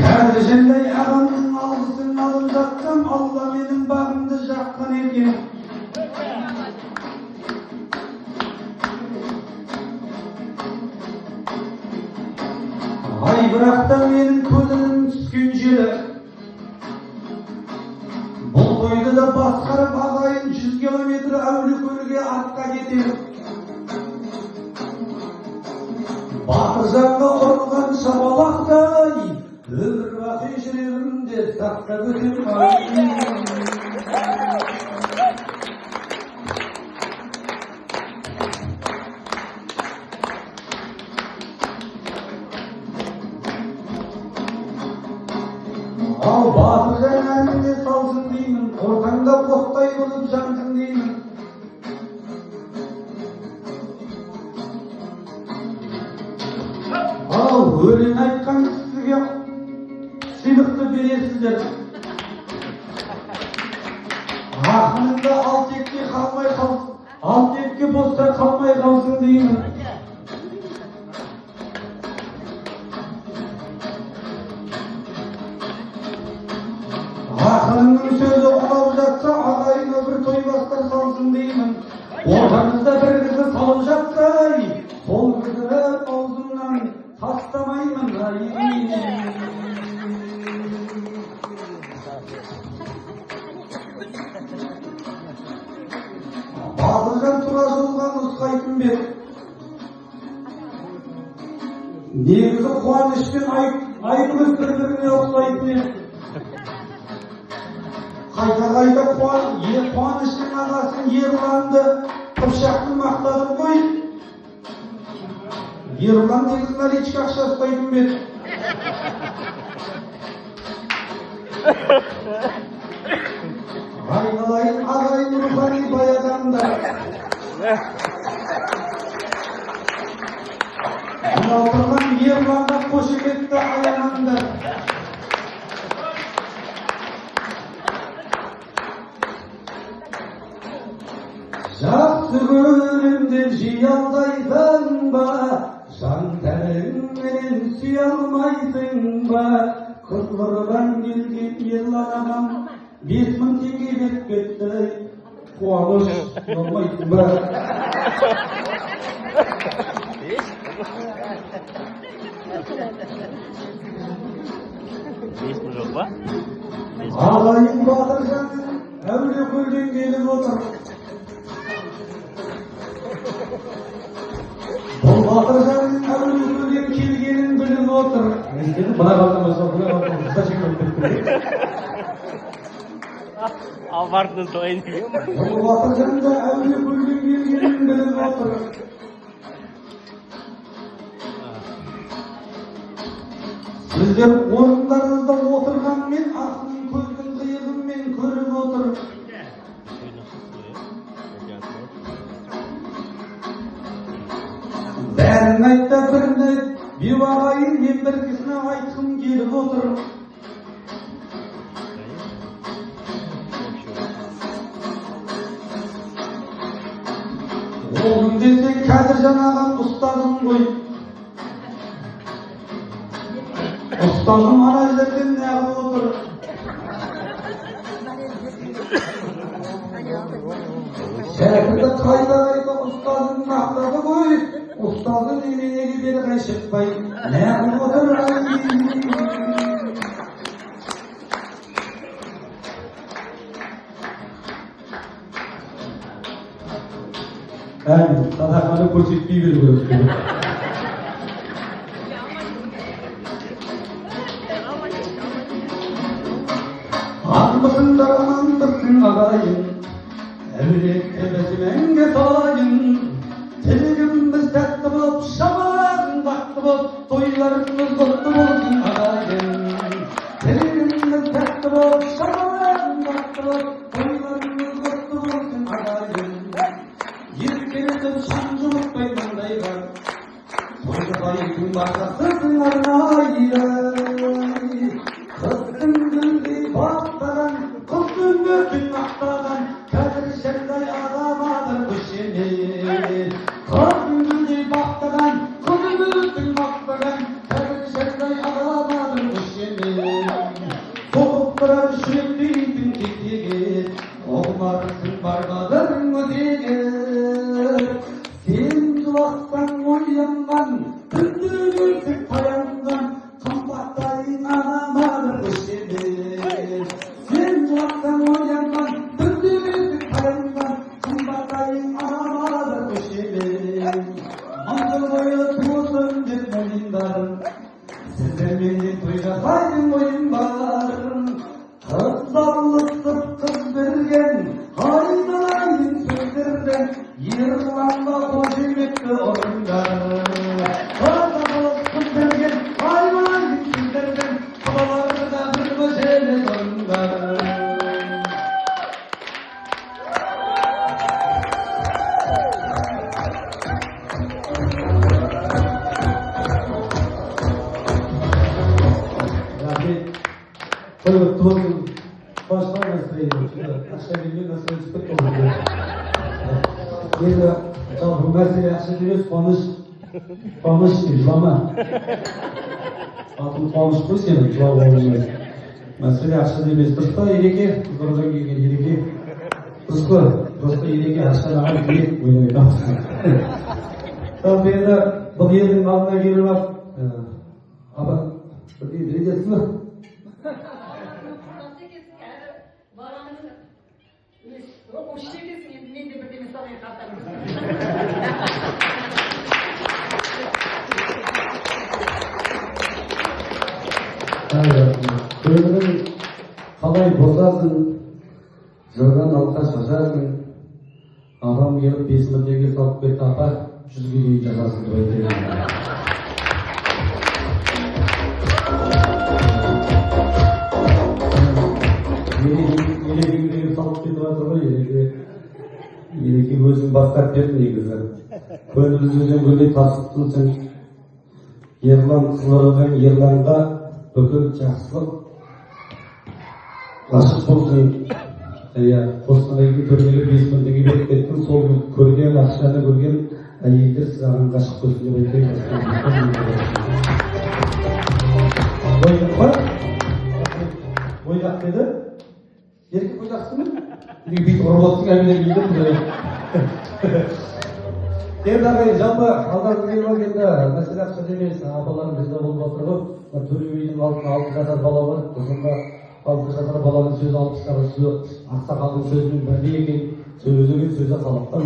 Kardeşimdey ağamın algısını alınacaksam Allah benim bağımda jakkan ekan. Ay bırakta benim kodumun tüskünçeli. Bu toyda da baskarıp ağayın 100 kilometre avlu kölge arka getirip Batırzacakta organ şabalakday ömür vakı şirimde takta bütün Al Batırcan eline salsın deymin, ortanda boktay bulup jansın deymin. Al ölen aytkan sizge sılıktı beresizler. Ahınında al tekki kalmay kalsın, al tekki bosta kalmay kalsın deymin. Ahının sözü olacaksa ağayın öbür toybastır salsın deymin. Ortamızda bir kızı salacaksa sol kızı ağzından taslamayın. Batırcan turası olgan uskaytın bir. Negizi kuvanışpен ayıkımız bir-birine oqsaytın. Qayta kuvanışpен ağasın Yerulan'da Kıpşak'ın maqtadın koy. Yerulan negizler hiç kakşaspaytın bir. Aynalayın ağayın ruhani bayadanda. Altırgan Yerulan'da koşukette ayananda. Жақсы көрімді жей алмайсың ба, жан тәніңмен сүйе алмайсың ба, Қызылордадан келген ел анам 5000 теңге беріп кетті, қуаныш болмайсың ба? Ağайын Батыржан Әулиекөлден келіп отыр. Бұл Батыржан Әулиекөлден келгенін біліп отыр. Мына қалдамаса, бұна қалдамаса, Абартын тойын. Бұл Батыржан да Әулиекөлден келгенін біліп отыр. Сіздер орындарыңызда отырғанмен ақының көздің қиығымен көріп отыр. Бәрін айтта біріне беу ағайын мен бір кісіне айтқым келіп отыр. Оғым десе Кәдіржан ағам ұстазым ғой. Ұстазым ана жерден неғып отыр. Шәкірді қайда ұстазын мақтады ғой. Ұстазы неменеге бері қайшықпай неғып отыр. Садақаны көрсетпей беру керек. Anmısındır amandısın ağayın, Əmrek tebessümenge sayın. Teligimiz tatlı bulup, şaman vakti bulup, toylarımız kutlu olsun ağayın. Teligimiz tatlı bulup, şaman vakti bulup, toylarımız kutlu olsun ağayın. Yirkenizim şancılık beymандай var, toyda bayıkın başkasısın ağayın. Kızın güldi baktaran, kızın götün aktaran, Kadir şerday ağlamadır kuşini. Kızın güldi baktaran, kızın götün aktaran, Kadir şerday ağlamadır kuşini. жүректейтін тектегі оңарсың барғадың өтегі сен жылатсаң оянған түнде келсек таянған қымбаттайын анама бір көшеде сен жылатсаң оянған түнде келсек таянған қымбаттайын анама бір көшеде маңғыл бойы туысың деп мойындарын сіздерменен той жасайтын ойым бар қыз алысып қыз берген айналайын сөздерден ерланға қол жемекті ұрындар қыз алысып берген айналайын сөздерден қалаларды да бір көшеде ұрындар Только кто-то пошла настроение, ашшабилмен настроение түспек болды. Енді жалпы мәселе ашша емес, қуаныш деп жылама. Атым қуаныш қой сені, жылау болмайды. Мәселе ашша емес, дұрыс па ереке? Қыздардан келген ереке. Дұрыс қой, просто ереке ашшаны ағай керек ойлайды. Жалпы енді бұл елдің алдына келіп алып, аба, бірдей білесіз бе? Көңілің қалай босасын, жырған алқа шашасың, ағам келіп 5 мың теңге салып кетті апа, 100-ге дейін жасасын деп айтайын. Елекеге салып кетіп жатыр ғой, елеке өзің бастап берді негізі. Көңіліңізден бөлек тасыптың Ерлан Қызылордадан Ерланға бүкіл жақсылық ғашық болсын. Қостанайға көрмеге 5 мың теңге беріп кеттің, сол көрген ақшаны көрген әйелдер саған ғашық болсын деп айтайын. Ойдық па? Ойдақ деді? Еркек ойдақсың ба? Бүйтіп ұрып отырсың әмелер келді. Енді ағай, жалпы алдағы келіп алгенде мәселе ақша емес, апаларым бізде болып отыр ғой. Төле бидің алдында 6 жасар бала бар, осында 6 жасар баланың сөзі 60 ақсақалдың сөзінің бірдей екен, сөйлеген сөзі халықтан